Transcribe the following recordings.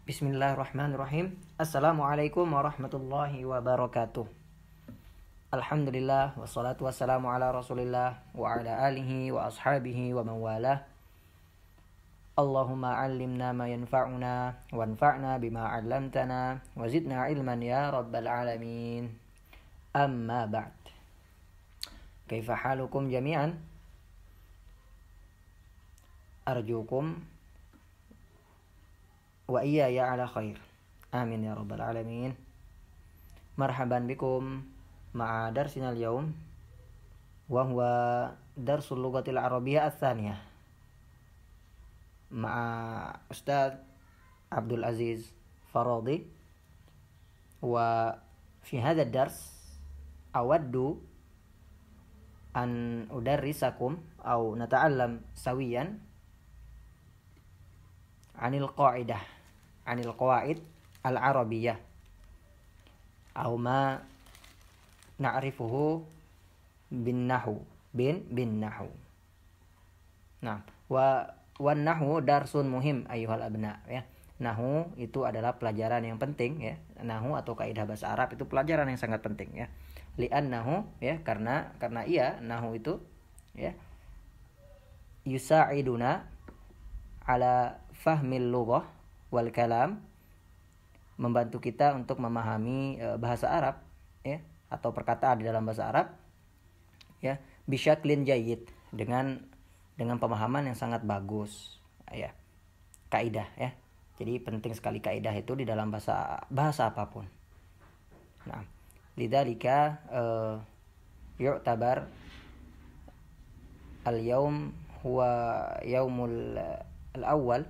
Bismillahirrahmanirrahim. Assalamualaikum warahmatullahi wabarakatuh. Alhamdulillah wassalatu wassalamu ala Rasulillah wa ala alihi wa ashabihi wa mawalah. Allahumma 'allimna ma yanfa'una wanfa'na bima 'allamtana wa zidna ilman ya rabbal alamin. Amma ba'd. Kaifa halukum jami'an? Arjukum wa iya ya ala khair. Amin ya rabbal alamin. Marhaban bikum ma'a darsina al-yawm wa huwa darsul lughatil arabiyyah ats-tsaniyah ma'a Ustaz Abdul Aziz Faradi. Wa fi hadha ad-dars awaddu an udarrisakum aw nata'allam sawiyan 'anil qawaid al-arabiyyah aw ma na'rifuhu bin nahwu. Nah, wan nahwu darsun muhim ayyuhal abna ya. Nahwu itu adalah pelajaran yang penting ya. Nahwu atau kaidah bahasa Arab itu pelajaran yang sangat penting ya. Li'annahu ya karena ia nahwu itu ya yusa'iduna ala fahmil lughah wal kalam, membantu kita untuk memahami bahasa Arab ya atau perkataan di dalam bahasa Arab ya, bisyaklin jayyid, dengan pemahaman yang sangat bagus ya. Kaidah ya. Jadi penting sekali kaidah itu di dalam bahasa apapun. Nah, lidzalika yu'tabar al-yaum huwa yaumul al-awwal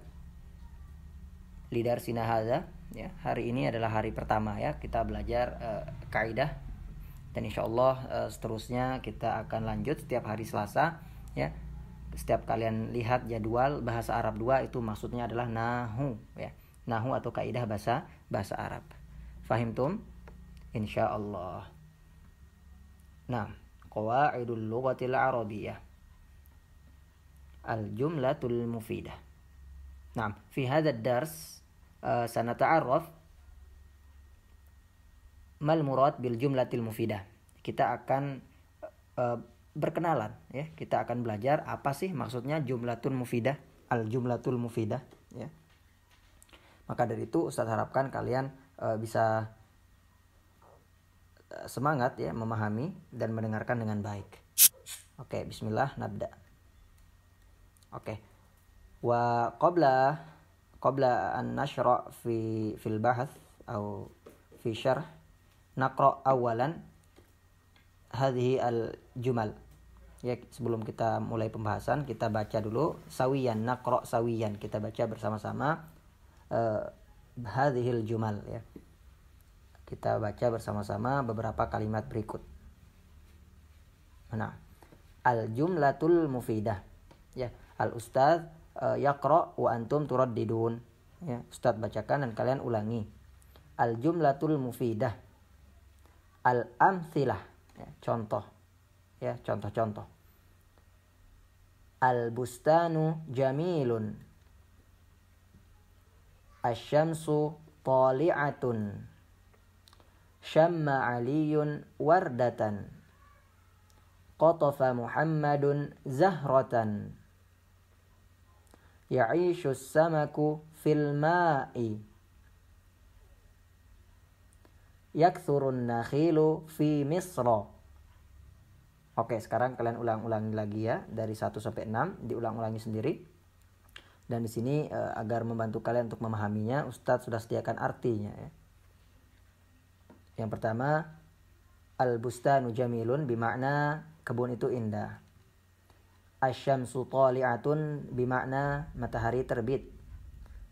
lidarsina hadza ya. Hari ini adalah hari pertama ya kita belajar kaidah, dan insyaallah seterusnya kita akan lanjut setiap hari Selasa ya. Setiap kalian lihat jadwal bahasa Arab 2 itu maksudnya adalah nahwu ya. Nahwu atau kaidah bahasa Arab. Fahimtum? Insyaallah. Nah, qawaidul lughatil arabiyyah. Al-jumlatul mufidah. Nah, fi hadha ad-dars sanata'arraf mal murad bil jumlatil mufidah. Kita akan berkenalan ya. Kita akan belajar apa sih maksudnya jumlatul mufidah, al-jumlatul mufidah ya. Maka dari itu Ustaz harapkan kalian bisa semangat ya memahami dan mendengarkan dengan baik. Oke, bismillah nabda. Oke. Wa qabla an nashra fil bahath atau fi syarh naqra awalan hadhihi al-jumal. Ya, sebelum kita mulai pembahasan kita baca dulu sawiyan, naqra sawiyan, kita baca bersama-sama hadhil jumal ya. Kita baca bersama-sama beberapa kalimat berikut. Nah, al-jumlatul mufidah ya. Al-ustadz yaqra wa antum turaddidun ya. Ustadz bacakan dan kalian ulangi. Al-jumlatul mufidah. Al-amthilah ya, contoh ya, contoh-contoh. Al-bustanu jamilun. Asy-syamsu tali'atun. Syamma 'aliyun wardatan. Qatafa Muhammadun zahratan. Ya'ishu as-samaku fil ma'i. Yakthurun nakhilu fi Misra. Oke, sekarang kalian ulang-ulangi lagi ya dari 1 sampai 6, diulang-ulangi sendiri. Dan di sini agar membantu kalian untuk memahaminya, Ustadz sudah sediakan artinya ya. Yang pertama, al-bustanu jamilun bimakna kebun itu indah. Asy-syamsu tali'atun bimakna matahari terbit.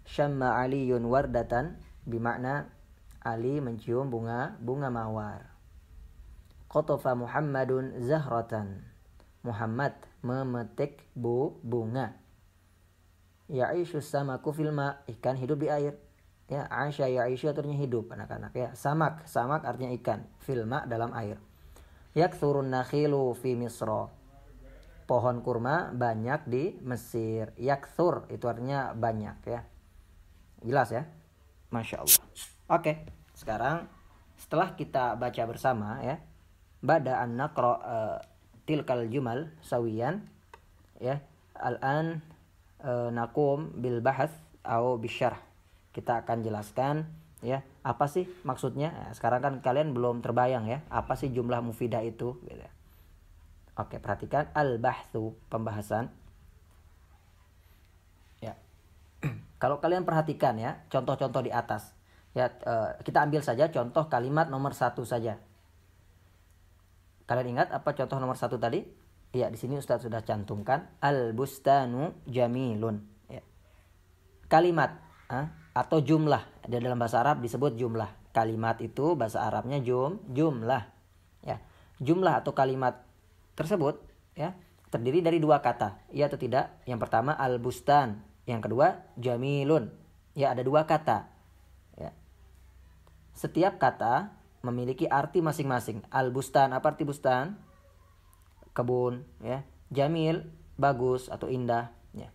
Syamma 'aliyun wardatan bimakna Ali mencium bunga mawar. Qatafa Muhammadun zahratan. Muhammad memetik bunga. Ya'ishu samaku fil ma, ikan hidup di air. Ya, Aisha ya'ishu artinya hidup anak-anak ya. Samak artinya ikan, fil ma dalam air. Yakthurun nakhilu fi Misra. pohon kurma banyak di Mesir. Yakthur itu artinya banyak ya. Jelas ya? Masya Allah. Oke, sekarang setelah kita baca bersama ya, bada an naqra tilkal jumal sawiyan ya, al-an naqum bil bahats atau bisyarh. Kita akan jelaskan ya, apa sih maksudnya. Nah, sekarang kan kalian belum terbayang ya, apa sih jumlah mufidah itu gitu. Oke, perhatikan al-bahtsu, pembahasan. Ya. Kalau kalian perhatikan ya, contoh-contoh di atas. Ya, kita ambil saja contoh kalimat nomor 1 saja. Kalian ingat apa contoh nomor 1 tadi? Ya, di sini Ustaz sudah cantumkan al-bustanu jamilun. Ya. Kalimat atau jumlah, di dalam bahasa Arab disebut jumlah. Kalimat itu bahasa Arabnya jumlah. Ya. Jumlah atau kalimat tersebut ya terdiri dari 2 kata. Iya atau tidak? Yang pertama al-bustan, yang kedua jamilun. Ya, ada 2 kata. Ya. Setiap kata memiliki arti masing-masing. Al-bustan, apa arti bustan? Kebun, ya. Jamil, bagus atau indah, ya.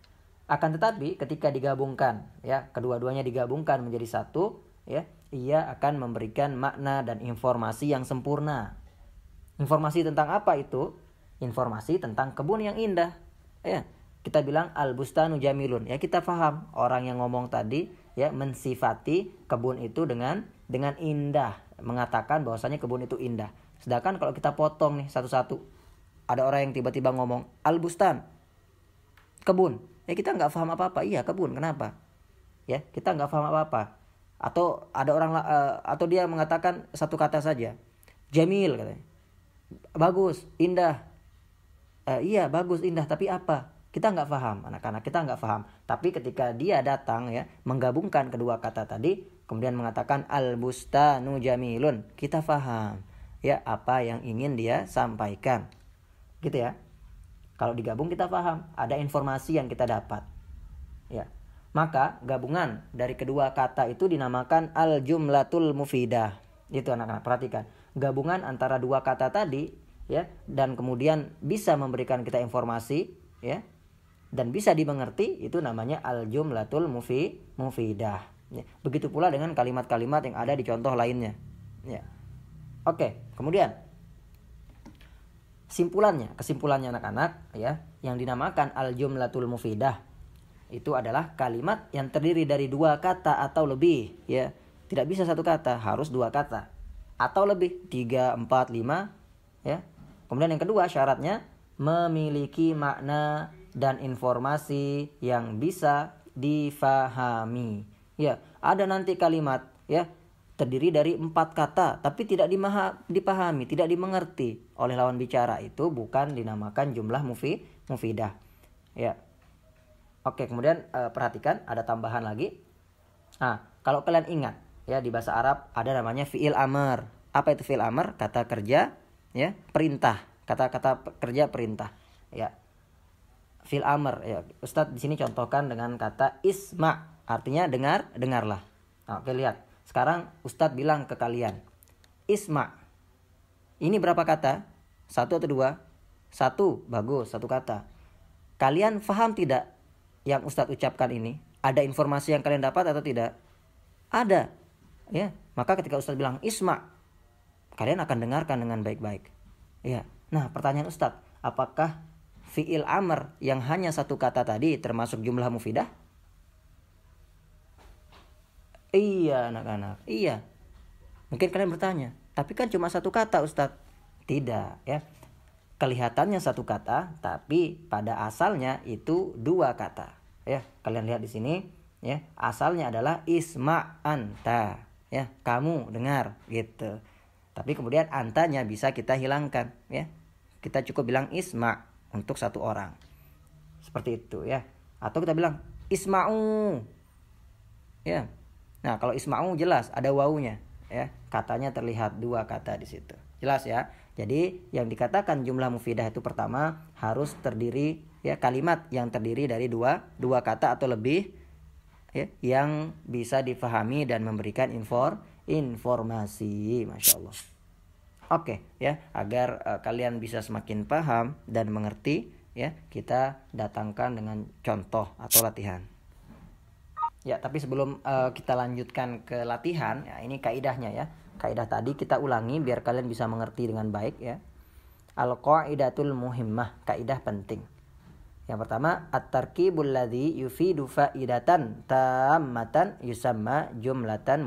Akan tetapi ketika digabungkan, ya, kedua-duanya digabungkan menjadi satu, ya, ia akan memberikan makna dan informasi yang sempurna. Informasi tentang apa itu? Informasi tentang kebun yang indah, ya. Kita bilang al-bustanu jamilun, ya, kita paham orang yang ngomong tadi ya mensifati kebun itu dengan indah, mengatakan bahwasanya kebun itu indah. Sedangkan kalau kita potong nih satu-satu, ada orang yang tiba-tiba ngomong al-bustan, kebun, ya kita nggak paham apa-apa. Iya, kebun, kenapa? Ya, kita nggak paham apa-apa. Atau ada orang atau dia mengatakan satu kata saja, jamil katanya, bagus, indah. Iya, bagus, indah, tapi apa? Kita nggak paham, anak-anak kita nggak paham. Tapi ketika dia datang ya menggabungkan kedua kata tadi, kemudian mengatakan al-bustanu jamilun, kita paham ya apa yang ingin dia sampaikan, gitu ya. Kalau digabung kita paham, ada informasi yang kita dapat, ya. Maka gabungan dari kedua kata itu dinamakan al-jumlatul mufidah. Itu anak-anak perhatikan, gabungan antara 2 kata tadi ya dan kemudian bisa memberikan kita informasi ya dan bisa dimengerti, itu namanya al-jumlatul mufidah. Ya. Begitu pula dengan kalimat-kalimat yang ada di contoh lainnya. Ya. Oke, kemudian kesimpulannya anak-anak ya, yang dinamakan al-jumlatul mufidah itu adalah kalimat yang terdiri dari 2 kata atau lebih ya. Tidak bisa 1 kata, harus 2 kata atau lebih, 3, 4, 5 ya. Kemudian yang kedua syaratnya memiliki makna dan informasi yang bisa difahami. Ya, ada nanti kalimat ya terdiri dari 4 kata tapi tidak dipahami, tidak dimengerti oleh lawan bicara, itu bukan dinamakan jumlah mufidah. Ya. Oke, kemudian perhatikan ada tambahan lagi. Nah, kalau kalian ingat ya di bahasa Arab ada namanya fi'il amr. Apa itu fi'il amr? Kata kerja ya, perintah. Kata-kata kerja perintah. Ya. Fil amr ya. Ustadz di sini contohkan dengan kata isma, artinya dengarlah. Nah, oke, lihat. Sekarang Ustadz bilang ke kalian, isma. Ini berapa kata? 1 atau 2? 1, bagus, 1 kata. Kalian paham tidak yang Ustadz ucapkan ini? Ada informasi yang kalian dapat atau tidak? Ada. Ya, maka ketika Ustadz bilang isma, kalian akan dengarkan dengan baik-baik. Ya. Nah, pertanyaan Ustadz, apakah fi'il amr yang hanya 1 kata tadi termasuk jumlah mufidah? Iya anak-anak, iya. Mungkin kalian bertanya, tapi kan cuma 1 kata Ustadz. Tidak ya. Kelihatannya 1 kata, tapi pada asalnya itu 2 kata. Ya, kalian lihat di sini ya, asalnya adalah isma anta. Ya, kamu dengar gitu. Tapi kemudian antanya bisa kita hilangkan ya. Kita cukup bilang isma untuk 1 orang. Seperti itu ya. Atau kita bilang isma'u. Ya. Nah, kalau isma'u jelas ada wawunya ya. Katanya terlihat 2 kata di situ. Jelas ya. Jadi yang dikatakan jumlah mufidah itu pertama harus terdiri ya, kalimat yang terdiri dari dua kata atau lebih ya, yang bisa difahami dan memberikan informasi. Masya Allah. Oke ya, agar kalian bisa semakin paham dan mengerti ya, kita datangkan dengan contoh atau latihan. Ya, tapi sebelum kita lanjutkan ke latihan, ya ini kaidahnya ya. Kaidah tadi kita ulangi biar kalian bisa mengerti dengan baik ya. Al-qaidatul muhimmah, kaidah penting. Yang pertama, at-tarkibul ladzi yufidu faidatan tammatan yusamma jumlatan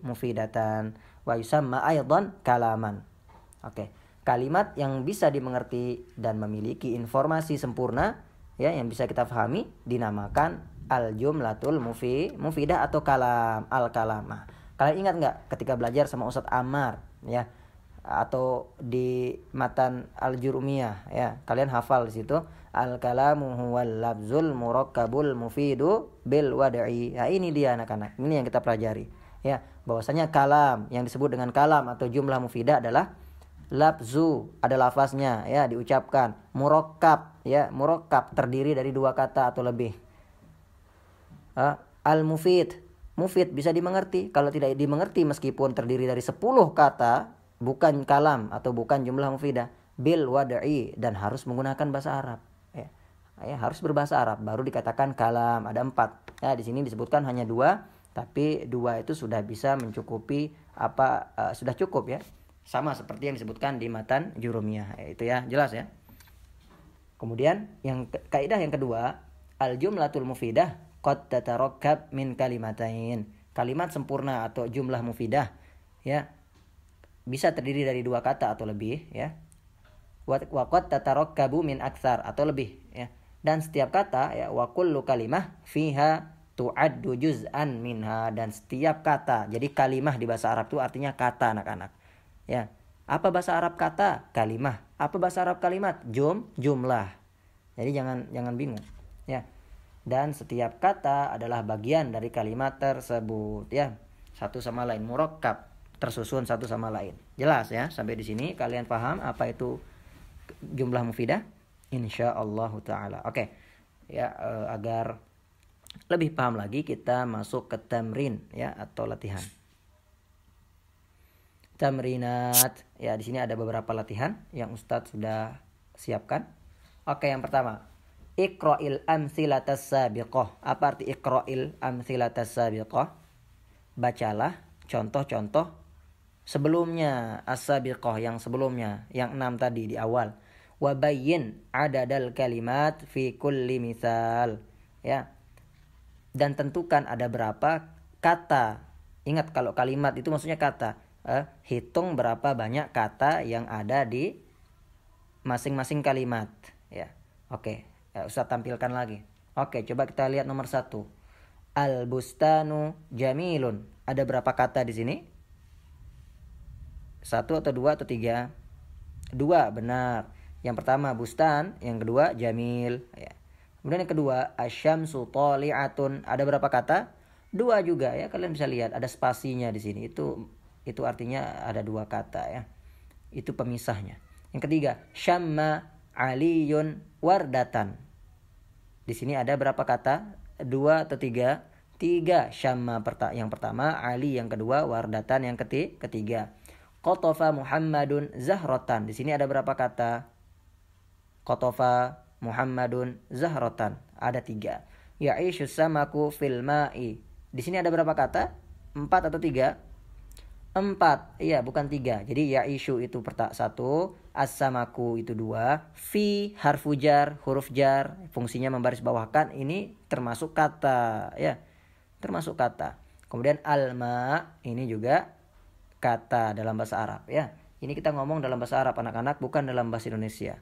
mufidatan wa yusamma aidan kalaman. Oke. Kalimat yang bisa dimengerti dan memiliki informasi sempurna ya yang bisa kita pahami dinamakan al-jumlatul mufidah atau kalam, al-kalamah. Kalian ingat nggak ketika belajar sama Ustadz Ammar ya, atau di matan al-jurumiyah ya, kalian hafal di situ al-kalamu huwal lafzul murakkabul mufidu bil wad'i. Ya, ini dia anak-anak. Ini yang kita pelajari ya, bahwasanya kalam yang disebut dengan kalam atau jumlah mufidah adalah lafzu, ada lafaznya ya, diucapkan, murakkab ya, murakkab terdiri dari dua kata atau lebih. Al-mufid, mufid bisa dimengerti. Kalau tidak dimengerti meskipun terdiri dari 10 kata, bukan kalam atau bukan jumlah mufidah, bil wad'i, dan harus menggunakan bahasa Arab ya. Ya, harus berbahasa Arab baru dikatakan kalam. Ada 4 ya, di sini disebutkan hanya 2, tapi 2 itu sudah bisa mencukupi sudah cukup ya, sama seperti yang disebutkan di matan jurumiyah ya, itu ya, jelas ya. Kemudian kaidah yang kedua, al jumlatul mufidah qad tatarakkab min kalimatain. Kalimat sempurna atau jumlah mufidah ya bisa terdiri dari 2 kata atau lebih ya. Wa qad tatarakkabu min aktsar atau lebih ya. Dan setiap kata ya, wa kullu kalimah fiha tu'addu juz'an minha, dan setiap kata. Jadi kalimah di bahasa Arab itu artinya kata anak-anak. Ya. Apa bahasa Arab kata? Kalimah. Apa bahasa Arab kalimat? Jumlah. Jadi jangan bingung ya. Dan setiap kata adalah bagian dari kalimat tersebut ya, satu sama lain, murakkab, tersusun satu sama lain. Jelas ya, sampai di sini kalian paham apa itu jumlah mufidah? Insyaallah taala. Oke. Ya, agar lebih paham lagi kita masuk ke tamrin ya, atau latihan. Tamrinat. Ya, di sini ada beberapa latihan yang Ustadz sudah siapkan. Oke, yang pertama, Iqra'il amsilatas sabiqah. Apa arti iqra'il amsilatas sabiqah? Bacalah contoh-contoh sebelumnya, as-sabiqah yang sebelumnya, yang 6 tadi di awal. Wa bayyin adadal kalimat fi kulli misal. Ya. Dan tentukan ada berapa kata. Ingat, kalau kalimat itu maksudnya kata. Hitung berapa banyak kata yang ada di masing-masing kalimat ya. Oke. Ustaz tampilkan lagi. Oke, coba kita lihat nomor 1. Al-bustanu jamilun. Ada berapa kata di sini? 1 atau 2 atau 3? 2, benar. Yang pertama bustan, yang kedua jamil ya. Kemudian yang kedua asyamsu thali'atun. Ada berapa kata? 2 juga ya. Kalian bisa lihat ada spasinya di sini. Itu artinya ada 2 kata ya. Itu pemisahnya. Yang ketiga, syamma aliyun wardatan. Di sini ada berapa kata? 2 atau 3? 3. Syamma yang pertama, Ali yang kedua, wardatan yang ketiga. Qatafa Muhammadun zahratan. Di sini ada berapa kata? Qatafa Muhammadun zahratan. Ada 3. Ya'ishu samaku fil ma'i. Di sini ada berapa kata? 4 atau 3? 4. Iya, bukan 3. Jadi ya'ishu itu 1, as-samaku itu 2, fi harfu jar, huruf jar, fungsinya membaris bawahkan, ini termasuk kata ya. Termasuk kata. Kemudian alma ini juga kata dalam bahasa Arab ya. Ini kita ngomong dalam bahasa Arab anak-anak, bukan dalam bahasa Indonesia.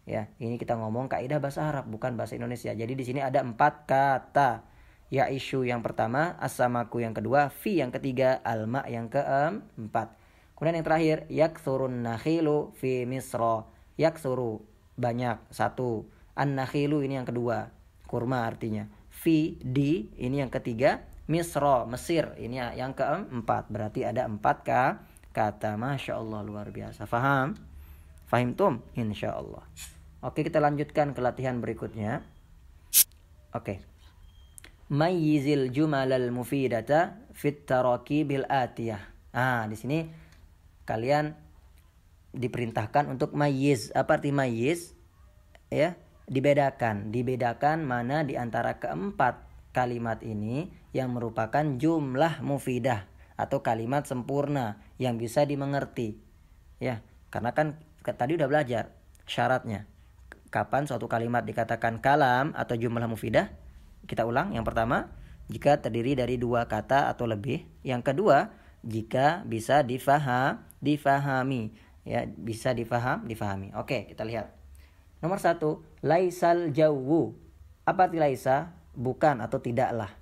Ya, ini kita ngomong kaidah bahasa Arab, bukan bahasa Indonesia. Jadi di sini ada 4 kata. Ya'ishu yang pertama, as-samaku yang kedua, fi yang ketiga, alma yang keempat. Kemudian yang terakhir, yaksurun nakhilu fi misra. Yaksuru, banyak, 1. An-nakhilu ini yang kedua, kurma artinya. Fi, di, ini yang ketiga. Misra, Mesir, ini yang keempat. Berarti ada 4 kata. Masya Allah, luar biasa. Faham? Fahimtum? Insya Allah. Oke, kita lanjutkan ke latihan berikutnya. Oke. Mayyizil jumalal mufidata fit tarakibil atiyah. Di sini kalian diperintahkan untuk mayyiz. Apa arti mayyiz? Ya, dibedakan mana di antara keempat kalimat ini yang merupakan jumlah mufidah atau kalimat sempurna yang bisa dimengerti. Ya, karena kan tadi udah belajar syaratnya. Kapan suatu kalimat dikatakan kalam atau jumlah mufidah? Kita ulang. Yang pertama, jika terdiri dari 2 kata atau lebih. Yang kedua, jika bisa difahami. Ya, bisa difahami. Oke, kita lihat. Nomor 1, laisal jawwu. Apa arti laisa? Bukan atau tidaklah.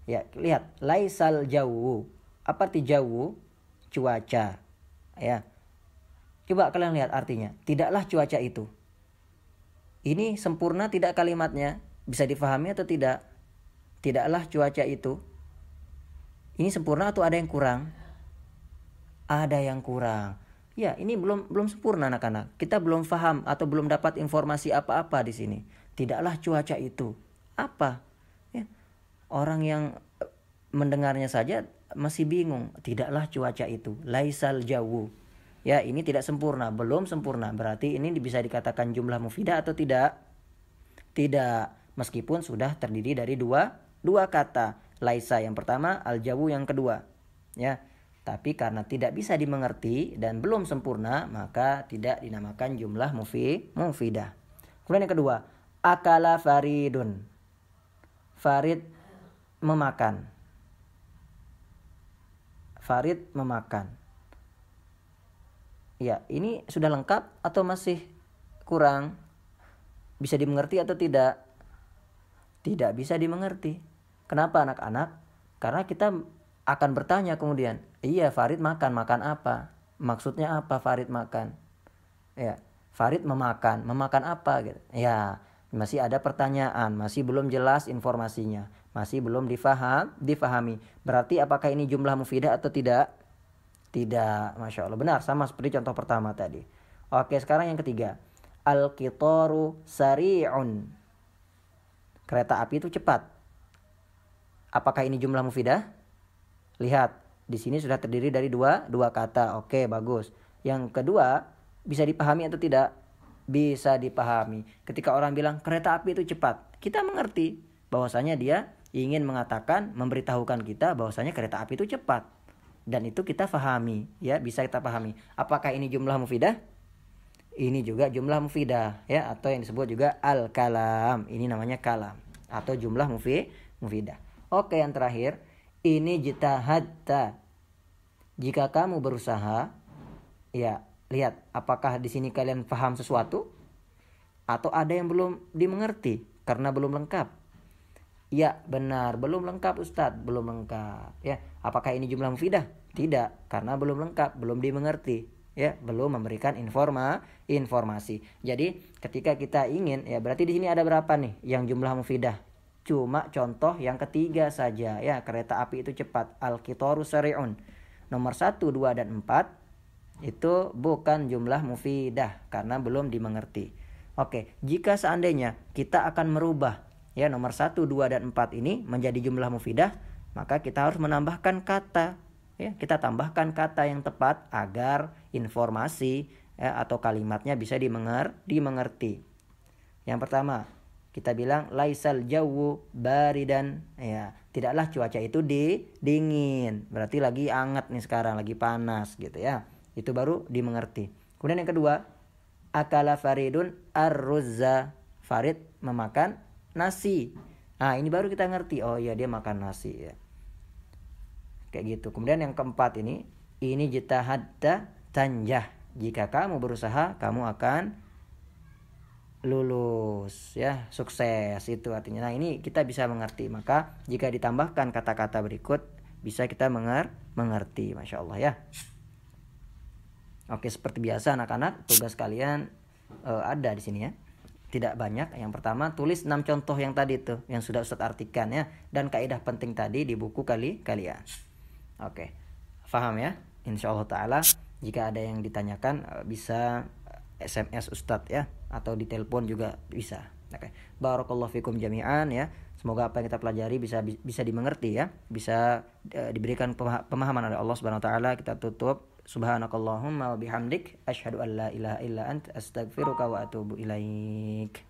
Ya, lihat, laisal jawwu. Apa arti jawwu? Cuaca. Ya. Coba kalian lihat artinya. Tidaklah cuaca itu. Ini sempurna tidak kalimatnya? Bisa difahami atau tidak? Tidaklah cuaca itu. Ini sempurna atau ada yang kurang? Ada yang kurang. Ya, ini belum sempurna anak-anak. Kita belum paham atau belum dapat informasi apa-apa di sini. Tidaklah cuaca itu. Apa? Ya. Orang yang mendengarnya saja masih bingung. Tidaklah cuaca itu. Laisal jawwu. Ya, ini tidak sempurna, belum sempurna. Berarti ini bisa dikatakan jumlah mufidah atau tidak? Tidak, meskipun sudah terdiri dari dua kata. Laisa yang pertama, al-jawu yang kedua. Ya, tapi karena tidak bisa dimengerti dan belum sempurna, maka tidak dinamakan jumlah mufidah. Kemudian yang kedua, akala faridun. Farid memakan. Farid memakan. Ya, ini sudah lengkap atau masih kurang? Bisa dimengerti atau tidak? Tidak bisa dimengerti. Kenapa anak-anak? Karena kita akan bertanya kemudian, iya Farid makan apa? Maksudnya apa Farid makan? Ya, Farid memakan apa gitu. Ya, masih ada pertanyaan, masih belum jelas informasinya, masih belum difahami. Berarti apakah ini jumlah mufidah atau tidak? Tidak, Masya Allah. Benar, sama seperti contoh pertama tadi. Oke, sekarang yang ketiga. Al-qitaru sari'un. Kereta api itu cepat. Apakah ini jumlah mufidah? Lihat, di sini sudah terdiri dari dua kata. Oke, bagus. Yang kedua, bisa dipahami atau tidak? Bisa dipahami. Ketika orang bilang kereta api itu cepat, kita mengerti bahwasanya dia ingin mengatakan, memberitahukan kita bahwasanya kereta api itu cepat. Dan itu kita pahami, ya, bisa kita pahami. Apakah ini jumlah mufidah? Ini juga jumlah mufidah, ya, atau yang disebut juga al-kalam. Ini namanya kalam atau jumlah mufidah. Oke, yang terakhir, ini jitahadta. Jika kamu berusaha, ya, lihat apakah di sini kalian paham sesuatu atau ada yang belum dimengerti karena belum lengkap. Ya, benar, belum lengkap Ustadz, belum lengkap. Ya, apakah ini jumlah mufidah? Tidak, karena belum lengkap, belum dimengerti. Ya, belum memberikan informasi. Jadi, ketika kita ingin, ya berarti di sini ada berapa nih yang jumlah mufidah? Cuma contoh yang ketiga saja, ya, kereta api itu cepat. Al-qitaru sari'un. Nomor 1, 2 dan 4 itu bukan jumlah mufidah karena belum dimengerti. Oke, jika seandainya kita akan merubah, ya, nomor 1, 2, dan 4 ini menjadi jumlah mufidah, maka kita harus menambahkan kata. Ya, kita tambahkan kata yang tepat agar informasi, ya, atau kalimatnya bisa dimengerti. Yang pertama, kita bilang laisal jawwu baridan. Ya, tidaklah cuaca itu dingin. Berarti lagi hangat nih sekarang, lagi panas gitu ya. Itu baru dimengerti. Kemudian yang kedua, akala faridun ar-ruzza. Farid memakan nasi. Nah, ini baru kita ngerti. Oh iya, dia makan nasi ya. Kayak gitu. Kemudian yang keempat ini jitahadta tanjah. Jika kamu berusaha, kamu akan lulus ya, sukses itu artinya. Nah, ini kita bisa mengerti. Maka jika ditambahkan kata-kata berikut, bisa kita mengerti. Masya Allah ya. Oke, seperti biasa anak-anak, tugas kalian ada di sini ya. Tidak banyak. Yang pertama, tulis 6 contoh yang tadi tuh, yang sudah Ustadz artikan ya, dan kaidah penting tadi di buku kalian. Oke, paham ya? Insyaallah taala. Jika ada yang ditanyakan bisa SMS Ustadz ya, atau di telepon juga bisa. Oke. Barakallahu fikum jami'an ya. Semoga apa yang kita pelajari bisa dimengerti ya, bisa diberikan pemahaman oleh Allah Subhanahu wa taala. Kita tutup. Subhanakallahumma wa bihamdik asyhadu an la ilaha illa anta astaghfiruka wa atubu ilaik.